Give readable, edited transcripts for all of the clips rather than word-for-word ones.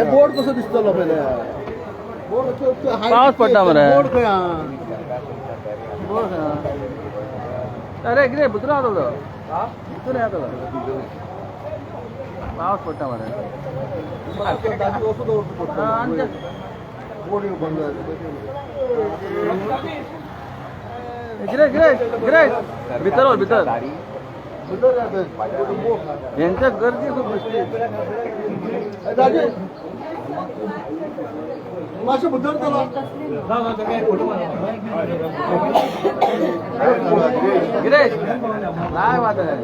Board कसं दिसतं पाऊस पडला मरे अरे किती बुद्रा होतो इथून येतो पाऊस पडला मरे गिरे गिरे गिरे भीतर हो भीतर यांच्या गर्दी खूप दिसते मासे बुद्ध गिरेश काय बात आहे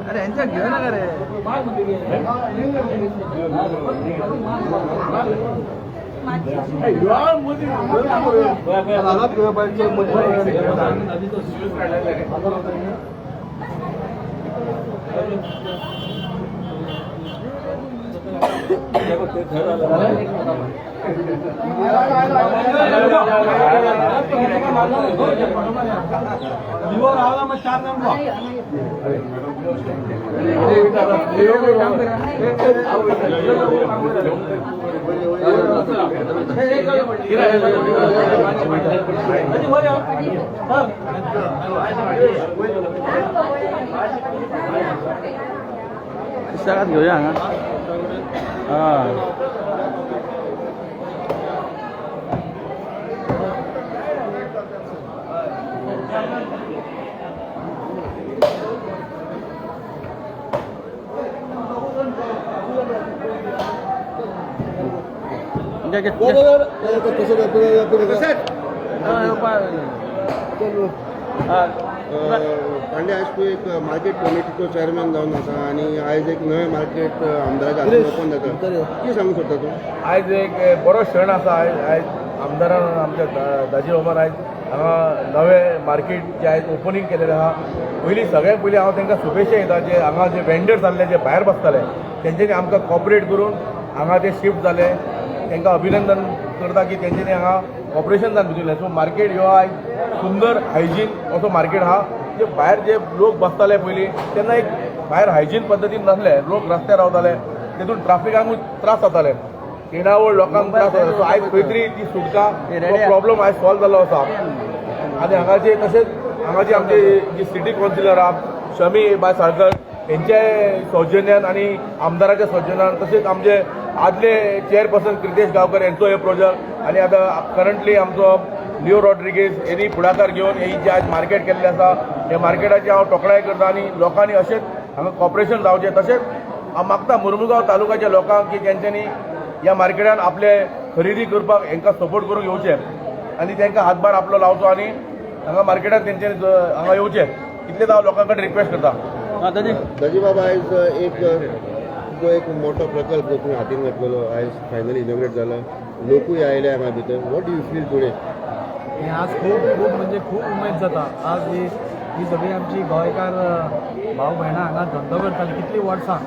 अरे यांच्या घेऊ नका रे Sangat goyang kan? घे, घे. हा. पांडे आयज तूं एक मार्केट कमिटीचो चेअरमॅन जावन आसा आनी आयज एक नवे मार्केट आमदाराच्या हातीन ओपन जाता कितें सांगू सोदता तूं? आयज एक बरो क्षण आसा. आयज आमदारान आमच्या दाजी बाबान आयज हांगा नवे मार्केट जे आयज ओपनिंग केलेलें आहा. सगळ्यात पयलीं हांव तांकां शुभेच्छा दिता जे हांगा जे वेंडर्स जाल्ले जे भायर बसताले तेंच्यांनी आमकां कॉपरेट करून हांगा ते शिफ्ट जाले. तांकां अभिनंदन करता की तेंच्यांनी हांगा ऑपरेशन जावन भितरलें. सो मार्केट ह्यो आयज सुंदर हायजीन असो मार्केट आहा. जे भायर जे लोक बसताले पयलीं तेन्ना एक भायर हायजीन पद्दतीन नासले. लोक रस्त्यार रावताले तेतून ट्राफिकांकूय त्रास जाताले. येणावळ लोकांक त्रास जाताले. सो आयज खंय तरी ती सुटका प्रॉब्लम आयज सॉल्व जाल्लो आसा. आनी हांगाचे तशेंच हांगाची आमची जी सिटी कावन्सिलर आहा शमी बाय साळकर तेंचे सौजन्यान आनी आमदाराच्या सौजन्यान तशेंच आमचे आदले चेअरपर्सन क्रितेश गांवकर यांचो हे प्रोजेक्ट आनी आतां करंटली आमचो लिओ रॉड्रिगेज हेणी फुडाकार घेवन हे जे आज मार्केट केल्लें आसा हे मार्केटाची हांव तोखणाय करता आनी लोकांनी अशेंच हांगा कॉपरेशन जावचें. तशेंच हांव मागता मुर्मुगांव तालुक्याच्या लोकांक की तेंच्यांनी ह्या मार्केटान आपले खरेदी करपाक हांकां सपोर्ट करूंक येवचें आनी तांकां हातभार आपलो लावचो आनी हांगा मार्केटान तेंच्यांनी हांगा येवचें इतलेंच हांव लोकां कडेन रिक्वेस्ट करता. दाजी बाबा आयज तुजो एक मोठो प्रकल्प जो तुवें हातीन घेतलेलो आयज फायनली इनॉग्रेट जाला. लोकूय आयले हांगा भितर. What do you feel today? आज खूप म्हणजे खूप उमेद जाता. आज ही सगळी आमची गोंयकार भाव भयणां हांगा धंदो करताली कितलीं वर्सां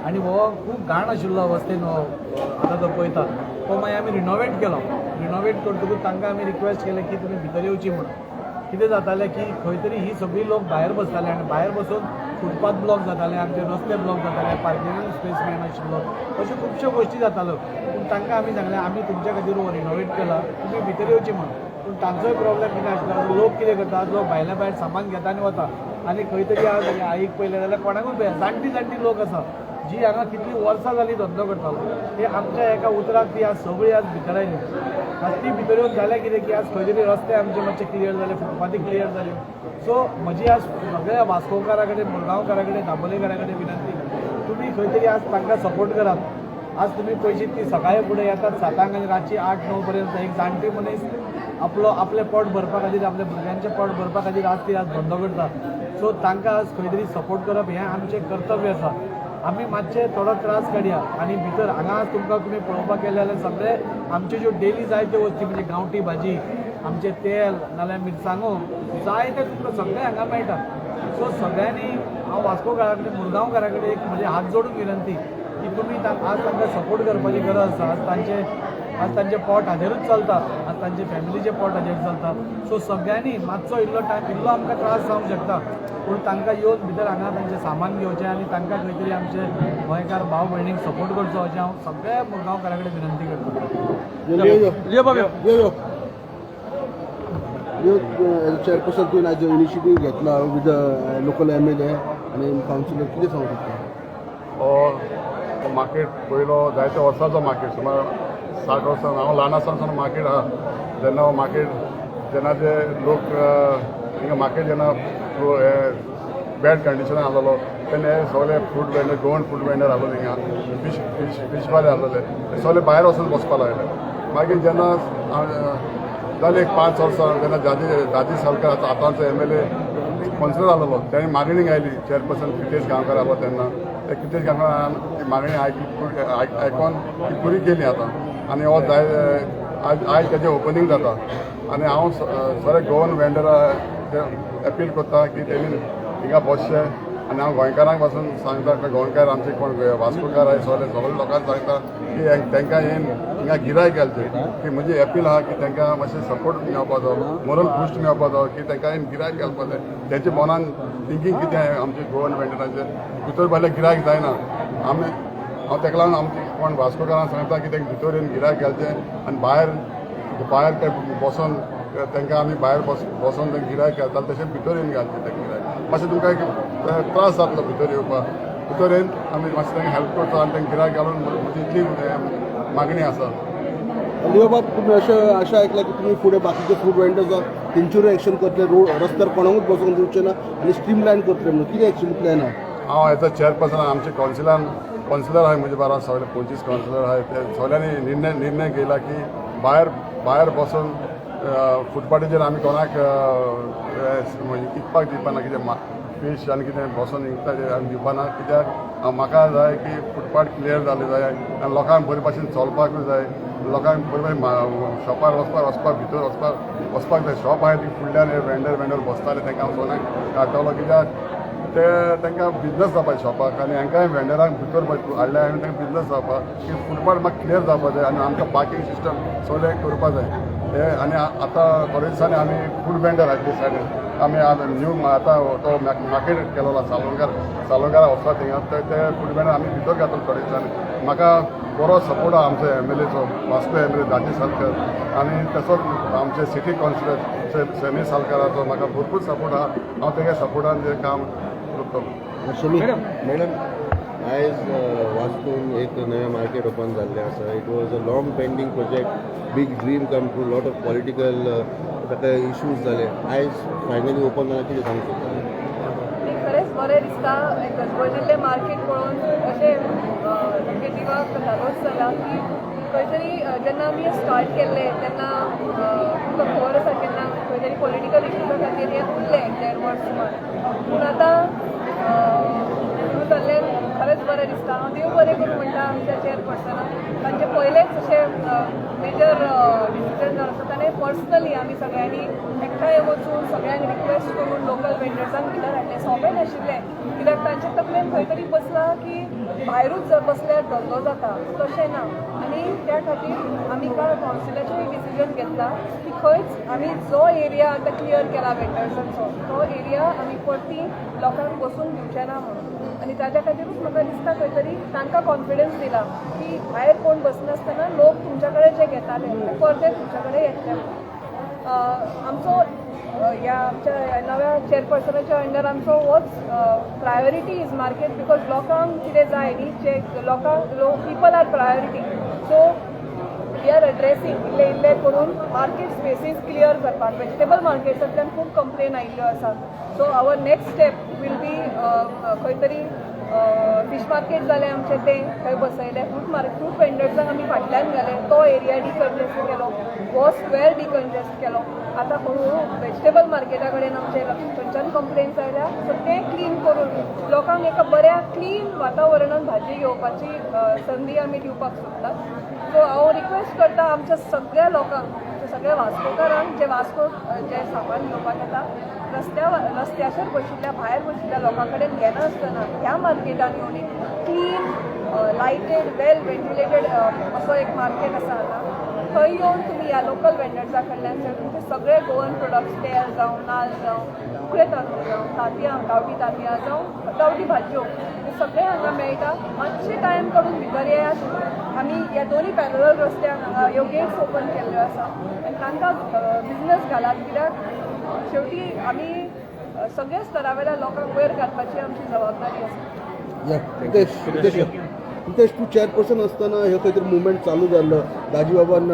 आनी हो खूब घाण आशिल्लो अवस्थेन आतां जर पळयता तो मागीर आमी रिनोवेट केलो. रिनोवेट करतकूच तांकां आमी रिक्वेस्ट केलें की तुमी भितर येवची म्हणून. कितें जातालें की खंय तरी ही सगळीं लोक भायर बसताले आनी भायर बसून फुटपाथ ब्लॉक जाताले आमचे रस्ते ब्लॉक जाताले पार्किंगाक स्पेस मेळनाशिल्लो अश्यो खुबश्यो गोश्टी जाताल्यो. पूण तांकां आमी सांगलें आमी तुमच्या खातीर रिनोवेट केला तुमी भितर येवची म्हणून. पूण तांचोय प्रॉब्लेम कितें आशिल्लो लोक कितें करतात लोक भायल्या भायर सामान घेता आनी वता आनी खंय तरी आज आईक पयलें जाल्यार कोणाकूय पळय जाणटी लोक आसा जी हांगा कितलीं वर्सां जालीं धंदो करतालो ते आमच्या एका उतराक ती आज सगळीं आज भितर आयली. आज ती भितर येवन जालें कितें की आज खंय तरी रस्ते आमचे मातशे क्लियर जाले फुटपाथी क्लियर जाल्यो. सो म्हजी आज सगळ्या वास्कोकारा कडेन मुरगांवकारा कडेन दाबोलेकारा कडेन विनंती तुमी खंय तरी आज तांकां सपोर्ट करात. आज तुमी पयशी ती सकाळी फुडें येतात 7 आनी रातची 8-9 पर्यंत एक जाणटी मनीस आपलें पोट भरपा खातीर आपल्या भुरग्यांचें पोट भरपा खातीर आज ती आज धंदो करता. सो तांकां आज खंय तरी सपोर्ट करप हें आमचें कर्तव्य आसा. आमी मातशे थोडो त्रास काडया आनी भितर हांगा तुमकां तुमी पळोवपाक गेले जाल्यार सगळे आमच्यो ज्यो डेली जाय त्यो वस्ती म्हणजे गांवठी भाजी आमचें तेल नाल्यार मिरसांगो जाय ते तुमकां सगळें हांगा मेळटा. सो सगळ्यांनी हांव वास्कोकारा कडेन मुरगांवकारा कडेन एक म्हजे हात जोडून विनंती की तुमी आज तांकां सपोर्ट करपाची गरज आसा. आज तांचे पोट हाजेरूच चलता आज तांचे फॅमिलीचे पोट हाजेर चलता. सो सगळ्यांनी मातसो इल्लो टायम इल्लो आमकां त्रास जावंक शकता पूण तांकां येवन भितर हांगा तांचें सामान घेवचें आनी तांकां खंय तरी आमचे गोंयकार भाव भयणीक सपोर्ट करचो अशें हांव सगळ्या मुरगांवकारा कडेन विनंती करता. चेअरपर्सन तुवें आज इनिशिएटीव घेतला विथ लोकल MLA आनी कावन्सिलर कितें सांगू शकता? मार्केट पयलो जायत्या वर्सांचो मार्केट सुमार 60 वर्सां हांव ल्हान आसतना मार्केट आहा जेन्ना हो मार्केट जेन्ना जे लोक हिंगा मार्केट जेन्ना बॅड कंडिशनान आहलोलो तेन्ना हे सगळे food vendor Goan food vendor आहलोले हिंगा फीश वाले आहलोले सगळे भायर वचून बसपा लागले. मागीर जेन्ना जाले एक 5 वर्सां जेन्ना दाजी साळकर आतांचो MLA कावन्सिलर आहलोलो तेणें मागणी आयली चेअरपर्सन क्रितेश गांवकर आहलो तेन्ना ते क्रितेश गांवकर ती मागणी आयकून ती पुरी केली आतां आनी हो आयज तेजें ओपनिंग जाता आनी हांव सगळे गोवन वेंडरा अपील करता की तेणी हिंगा बसचें आनी हांव गोंयकारांक पासून सांगता गोंयकार आमचे कोण वास्कोकार आहाय सगळे लोकांक सांगता की तांकां येवन हिंगा गिरायक घालचें की म्हजी अपील आहा की तांकां मातशें सपोर्ट मेळपा जाय मोरल बूस्ट मेळपा जाय की तांकां येवन गिरायक घालपा जाय. तेंच्या मनान थिंकींग कितें आमचे गोवन वेंडराचें भितर भायले गिरायक जायना. हांव ताका लागून आमचे कोण वास्कोकारांक सांगता की तांकां भितर येवन गिरायक घालचें आनी भायर ते बसून तांकां आमी भायर बसून तांकां गिरायक घालता तशें भितर येवन घालचें तांकां गिरायक. मातशें तुमकां एक त्रास जातलो भितर येवपाक भितर येवन आमी मातशें तांकां हेल्प करता आनी तांकां गिरायक घालून म्हजी इतली मागणी आसा. लिओबाब तुम्ही अशें आयकलां की तुमी फुडें बाकीचे फूड वेंडर्स तेंचेरूय एक्शन करतले रस्त्यार कोणाकूच बसूंक दिवचे ना आनी स्ट्रीमलायन करतले म्हणून कितें एक्शन प्लॅन आहा? हांव एज अ चेअरपर्सन आमचे कावन्सिलर आहे म्हजे बारा सगळे 25 कावन्सिलर आहे ते सगळ्यांनी निर्णय घेयला की भायर बसून फुटपाथीचेर आमी कोणाक विकपाक दिवपाना कितें फीश आनी कितें बसून विकता तें आमी दिवपाना कित्याक म्हाका जाय की फुटपाथ क्लियर जाले जाय आनी लोकांक बरे भाशेन चलपाकूय जाय लोकांक बरे भाशेन शॉपार वचपाक भितर वचपाक जाय शॉप आहाय ती फुडल्यान वेंडर बसताले तांकां हांव सोनाक काडटालो कित्याक ते तांकां बिजनस जावपाक शॉपाक आनी हांकांय वेंडरांक भितर हाडल्या आनी तांकां बिजनस जावपाक की फुटपाथ म्हाका क्लियर जावपाक जाय आनी आमकां पार्किंग सिस्टम सगळें करपाक जाय हे आनी आतां थोड्या दिसांनी आमी फूड वेंडर आहात ते सायडीन आमी आतां न्यू आतां तो मार्केट केलो सालोंगारा वचता थिंगा ते फूड वेंडर आमी भितर घातलो थोड्या दिसांनी म्हाका बरो सपोर्ट आहा आमच्या MLAचो वास्को MLA दाजी सालकर आनी तसोच आमचे सिटी कावन्सिलर सेमी सालकाराचो म्हाका भरपूर सपोर्ट आहा हांव तेगे सपोर्टान तें काम करतलो शमी मॅडम आयज वास्कोन एक नवें मार्केट ओपन जाल्लें आसा it was a long pending project big dream come true lot of political ताका इश्यूज जाले आयज फायनली ओपन जालें कितें सांगूंक शकता खरेंच बरें दिसता गजबजिल्लें मार्केट पळोवन अशें तुमगे जिवाक धादोस जाला की खंय तरी जेन्ना आमी स्टार्ट केल्लें तेन्ना तुमकां खबर आसा केन्ना खंय तरी पॉलिटिकल इश्यूजा खातीर हें उरलें 1.5 वर्स सुमार पूण आतां सुरू जाल्लें खरेंच बरें दिसता हांव देव बरें करूं म्हणटा आमच्या चेअरपर्सनाक तांचे पयलेच अशें मेजर डिसिजन जावन आसा ताणें पर्सनली आमी सगळ्यांनी एकठांय वचून सगळ्यांक रिक्वेस्ट करून लोकल वेंडर्सांक भितर हाडलें सोंपें नाशिल्लें कित्याक तांचे तकलेन खंय तरी बसलां की भायरूच जर बसल्यार धंदो जाता तशें ना आनी त्या खातीर आमी काल कावन्सिलाचें डिसिजन घेतलां की खंयच आमी जो एरिया आतां क्लियर केला वेंडर्सांचो तो एरिया आमी परती लोकांक बसून दिवचे ना म्हणून आनी ताच्या खातीरूच म्हाका दिसता खंय तरी तांकां कॉन्फिडन्स दिला की भायर कोण बसनासतना लोक तुमच्या कडेन जे घेताले ते परते तुमच्या कडेन येतले आमचो ह्या आमच्या नव्या चेअरपर्सनाच्या अंडर आमचो होच प्रायोरिटी इज मार्केट बिकॉज लोकांक कितें जाय न्ही जे people are priority so we are addressing इल्ले करून मार्केट स्पेसीस क्लियर करपाक वेजिटेबल मार्केट्सांतल्यान खूब कंप्लेन आयिल्ल्यो आसात so our next step will be खंय तरी फीश मार्केट जालें आमचें तें थंय बसयलें फ्रूट वेंडर्सांक आमी फाटल्यान घाले तो एरिया डिकंजेस्ट केलो हो स्क्वेअर डिकंजेस्ट केलो आतां हळू वेजिटेबल मार्केटा कडेन आमचे थंयच्यान कंप्लेन्स आयल्या सो तें क्लीन करून लोकांक एका बऱ्या क्लीन वातावरणान भाजी घेवपाची संदी आमी दिवपाक सोदतात सो हांव रिक्वेस्ट करता आमच्या सगळ्या लोकांक सगळ्या वास्कोकारांक जे वास्को जे सामान घेवपाक येता रस्त्याचेर बशिल्ल्या भायर बशिल्ल्या लोकां कडेन घेनासतना ह्या मार्केटान येवन एक क्लीन लायटेड वेल वेंटिलेटेड असो एक मार्केट आसा आतां थंय येवन तुमी ह्या लोकल वेंडर्सा कडल्यान तुमचे सगळे गोवन प्रोडक्ट्स तेल जावं नाल्ल जावं उकळे तांदूळ जावं तांतयां गांवठी तांतयां जावं गांवठी भाजयो हे सगळे हांगा मेळटा मातशे टायम काडून भितर येयात आमी ह्या दोनी पॅरलल रस्त्यांक हांगा ह्यो गेट्स ओपन केल्ल्यो आसा आनी तांकां बिजनस घालात कित्याक शेवटी आमी सगळ्या स्तरावेल्या लोकांक वयर घालपाची आमची जबाबदारी आसा रितेश तूं चेअरपर्सन असताना हे खंय तरी मुवमेंट चालू जाल्लो दाजी बाबान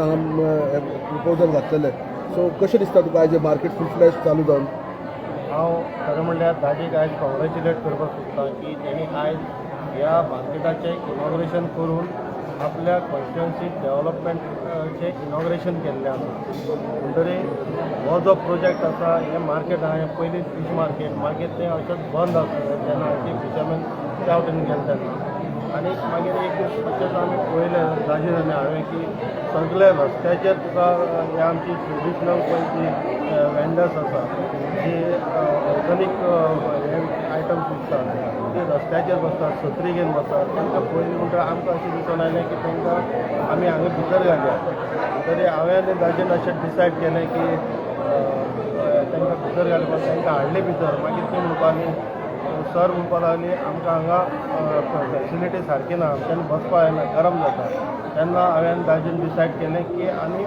प्रपोजल घातलेलें सो कशें दिसता तुका आयज मार्केट फूल फ्लॅश चालू जावन हांव खरें म्हणल्यार दाजीक आयज कॉंग्रेच्युलेट करपाक सोदतां की तेणी आयज ह्या मार्केटाचें इनॉग्रेशन करून आपल्या कॉन्स्टिट्युएन्सीक डेव्हलपमेंटचें इनॉग्रेशन केल्लें आसा म्हणटरी हो जो प्रोजेक्ट आसा हें मार्केट आहा हें पयलीं फीश मार्केट तें अशेंच बंद आसलें तेन्ना हांव फिशरमॅन त्या वटेन गेले तेन्ना आनी मागीर एक दीस अशेंच आमी पळयलें दाजीन आनी हांवें की सगळे रस्त्याचेर तुका हे आमची ट्रेडिशनल पळय जी वेंडर्स आसा जी ऑर्गॅनीक हे आयटम्स विकतात ते रस्त्याचेर बसतात सत्री घेवन बसतात तांकां पळयलें म्हणटा आमकां अशें दिसून आयलें की तांकां आमी हांगा भितर घालया तरी हांवें दाजीन अशें डिसायड केलें की तांकां भितर घालपाक तांकां हाडलें भितर मागीर ती म्हणपा लागली सर म्हणपा लागली आमकां हांगा फॅसिलिटी सारकी ना आमच्यान बसपा येना गरम जाता तेन्ना हांवें दाजीन डिसायड केलें की आमी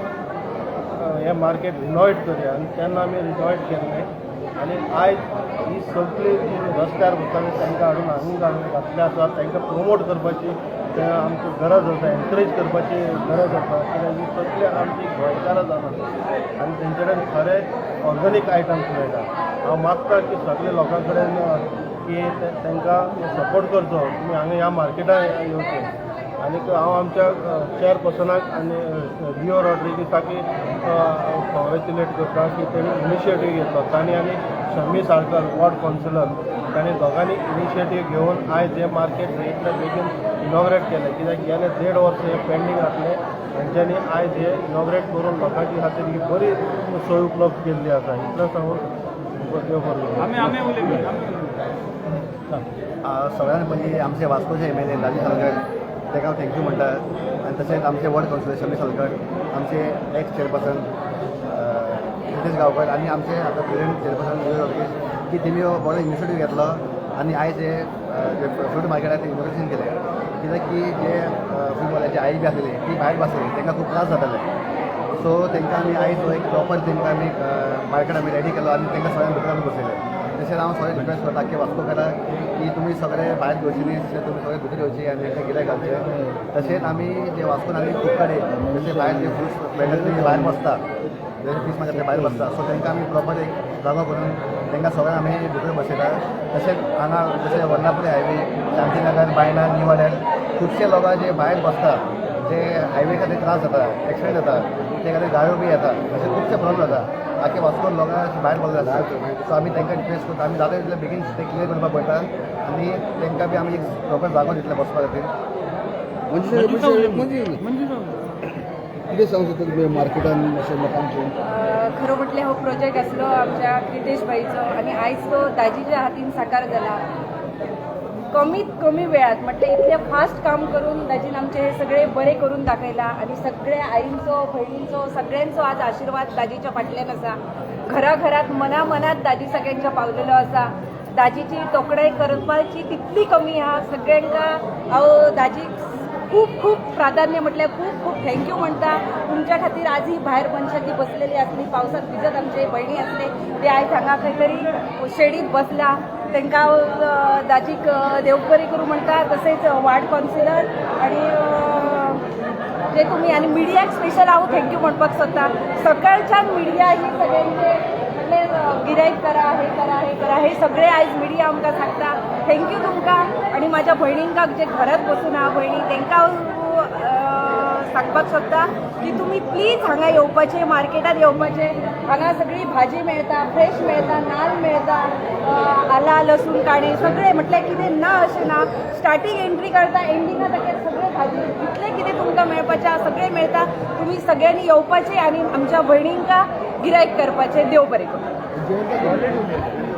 हें मार्केट रिनोवेट करया आनी तेन्ना आमी रिनोवेट केल्लें आनी आयज ही सगळी रस्त्यार बसताली तांकां हाडून हांगा घातले आसा तांकां प्रमोट करपाची आमची गरज आसा एनकरेज करपाची गरज आसा कित्याक ही सगळी आमची गोंयकारां जावन आसा आनी तेंचे कडेन खरे ऑर्गॅनीक आयटम्स मेळटा हांव मागता की सगळे लोकां कडेन की तांकां सपोर्ट करचो तुमी हांगा ह्या मार्केटान येवचें आनी हांव आमच्या चेअरपर्सनाक आनी लिओ रॉड्रिगीसाक कॉंग्रेच्युलेट करता की तेणी इनिशिएटीव घेतलो तांणी आनी शमी साळकर वॉर्ड कावन्सिलर तांणी दोगांनी इनिशिएटीव घेवन आयज हे मार्केट इतले बेगीन इनॉग्रेट केलें कित्याक गेले 1.5 वर्स हे पेंडींग आसलें तांच्यांनी आयज हे इनॉग्रेट करून लोकांची खातीर ही बरी सोय उपलब्ध केल्ली आसा इतलें सांगून देव बरें सगळ्यात पयलीं आमचे वास्कोचे MLA दाजी साळकर ताका हांव थँक्यू म्हणटा आनी तशेंच आमचे वॉर्ड कावन्सिलर शमी साळकर आमचे एक्स चेअरपर्सन नितेश गांवकर आनी आमचे आतां प्रेसिडेंट चेअरपर्सन की तेमी हो बरो इनिशिएटीव घेतलो आनी आयज हे फ्रूट मार्केटाक इनॉग्रेशन केलें कित्याक की जे फ्रूटवाल्याची आई बी आसलेली ती भायर बसलेली तांकां खूब त्रास जाताले सो तांकां आमी आयज एक प्रॉपर तांकां आमी मार्केट आमी रेडी केलो आनी तांकां सगळ्यांक भितर बसयले तशेंच हांव सगळें रिक्वेस्ट करता की वास्कोकाराक की तुमी सगळे भायर घेवची न्ही तुमी सगळे भितर येवची आनी तांकां गिरायक घालचें तशेंच आमी जे वास्कोन आमी खूब कडेन जशे भायर जे फ्रूट्स वेंडर भायर बसता जशे फीश मार्केट भायर बसता सो तांकां आमी प्रॉपर एक जागो करून तांकां सगळ्यांक आमी भितर बसयता तशेंच हांगा जशे वर्णापुरी हायवे शांतीनगर बायणा न्यू वाड्यार खुबशे लोकां जे भायर बसता जे हायवे खातीर त्रास जाता एक्सिडेंट जाता ते खातीर गायो बी येता अशे खुबशे प्रॉब्लम जाता आख्या वास्कोन लोकां भायर बसले आसता सो आमी तांकां रिक्वेस्ट करता आमी जाता तितले बेगीन ते क्लियर करपाक पळयता आनी तांकां बी आमी एक प्रॉपर जागो दितले बसपा खातीर कितें सांगू शकता तुमी मार्केटान अशें लोकांचे खरो म्हटल्यार हो प्रोजेक्ट आसलो आमच्या क्रितेश भाईचो आणि आयज तो दाजीच्या हातीन साकार जाला कमीत कमी वेळात म्हटल्यार इतले फास्ट काम करून दाजीन आमचे हे सगळे बरे करून दाखयला आणि सगळ्या आईंचो भयणींचो सगळ्यांचो आज आशिर्वाद दाजीच्या फाटल्यान आसा घराघरात मनात दाजी सगळ्यांच्या पावलेलो आसा दाजीची तोखणाय करपाची तितली कमी आहा सगळ्यांका हांव दाजीक खूप प्राधान्य म्हटल्यार खूप थँक्यू म्हणटा तुमच्या खातीर आज ही भायर मनशां ती बसलेली आसली पावसात भिजत आमचे भयणी आसले ते आयज हांगा खंय तरी शेडीत बसला तांकां दाजीक देव बरें करूं म्हणटा तशेंच वार्ड कावन्सिलर आणि जे तुम्ही आणि मिडियाक स्पेशल हांव थँक्यू म्हणपाक सोदता सकाळच्यान मिडिया ही सगळ्यांचे गिरायक करा हे सगळे आयज मिडिया आमकां सांगता थँक्यू तुमकां आणि माझ्या भयणींका जे घरात बसून आहा भयणी तांकां सांगपाक सोदता की तुमी प्लीज हांगा येवपाचें मार्केटात येवपाचें हांगा सगळी भाजी मेळटा फ्रेश मेळटा नाल्ल मेळटा आला लसूण काणे सगळे म्हटल्यार कितें ना अशें ना स्टार्टींग एंट्री करता एंडिंगा ताका सगळे भाजी कितलें कितें तुमकां मेळपाचें सगळें मेळटा तुमी सगळ्यांनी येवपाचें आनी आमच्या भयणींका गिरायक करपाचें देव बरें करूं